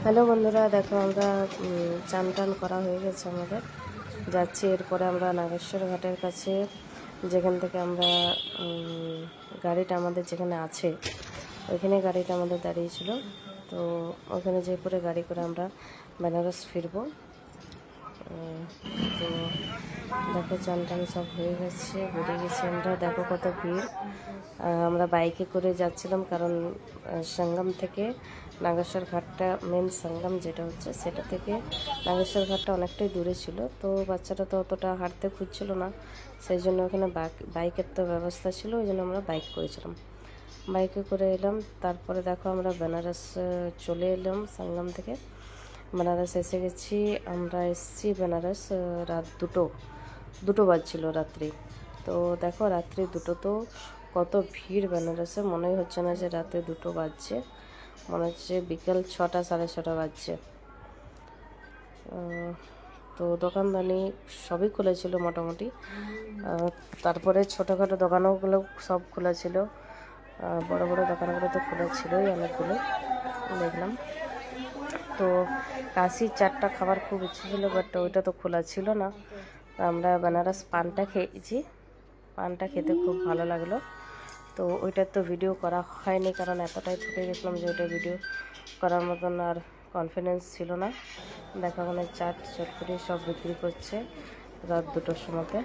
Hello বন্ধুরা, দেখো আমরা চান টান করা হয়ে গেছে আমাদের। যাচ্ছি এরপরে আমরা নাগেশ্বর ঘাটের কাছে, যেখান থেকে আমরা গাড়িটা আমাদের যেখানে আছে ওইখানে গাড়িটা আমাদের দাঁড়িয়েছিল। তো ওখানে যেয়ে পরে গাড়ি করে আমরা বেনারস ফিরবো। তো দেখো চান টান সব হয়ে গেছে, বেরিয়ে গেছি আমরা। দেখো কত ভিড়। আমরা বাইকে করে যাচ্ছিলাম, কারণ সঙ্গম থেকে নাগেশ্বর ঘাটটা, মেন সঙ্গম যেটা হচ্ছে সেটা থেকে নাগেশ্বর ঘাটটা অনেকটাই দূরে ছিল। তো বাচ্চাটা তো অতটা হাঁটতে খুঁজছিল না, সেই জন্য ওখানে বাইকের তো ব্যবস্থা ছিল, ওই জন্য আমরা বাইক করেছিলাম। বাইকে করে এলাম। তারপরে দেখো আমরা বেনারস চলে এলাম সঙ্গম থেকে। বেনারস এসে গেছি। আমরা এসেছি বেনারস রাত দুটো বাজছিল রাত্রি। তো দেখো রাত্রি দুটো, তো কত ভিড় বেনারসে। মনেই হচ্ছে না যে রাতে 2টো বাজছে, মনে হচ্ছে বিকেল 6টা 6:30 বাজছে। তো দোকানদানি সবই খুলেছিল মোটামুটি। তারপরে ছোটোখাটো দোকানগুলো সব খোলা ছিল, বড় বড় দোকানগুলো তো খোলা ছিলই অনেকগুলো দেখলাম। তো কাশির চাটটা খাবার খুব ইচ্ছে ছিল, বাট ওইটা তো খোলা ছিল না। আমরা বেনারস পানটা খেয়েছি, পানটা খেতে খুব ভালো লাগলো। তো ওইটার তো ভিডিও করা হয়নি, কারণ এতটাই থকে গেছিলাম যে ওইটা ভিডিও করার মতন আর কনফিডেন্স ছিল না। দেখা মানে চাট চটপটি সব বিক্রি করছে রাত 2টোর সময়তে,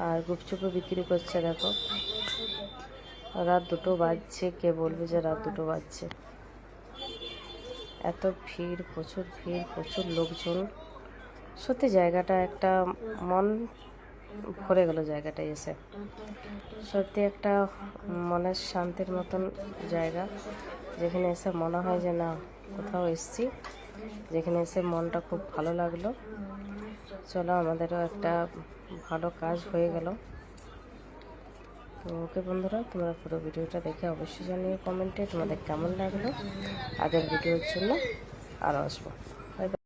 আর গুপচুপও বিক্রি করছে। দেখো রাত 2টো বাজছে, কে বলবে যে রাত 2টো বাজছে। এত ভিড়, প্রচুর ভিড়, প্রচুর লোকজন। সত্যি জায়গাটা একটা মন ভরে গেল জায়গাটায় এসে। সত্যি একটা মনের শান্তির মতন জায়গা, যেখানে এসে মনে হয় যে না কোথাও এসেছি, যেখানে এসে মনটা খুব ভালো লাগলো। চলো, আমাদেরও একটা ভালো কাজ হয়ে গেল। তো ওকে বন্ধুরা, তোমরা পুরো ভিডিওটা দেখে অবশ্যই জানিও কমেন্টে তোমাদের কেমন লাগলো। আগের ভিডিওর জন্য আরও আসবো। Bye bye.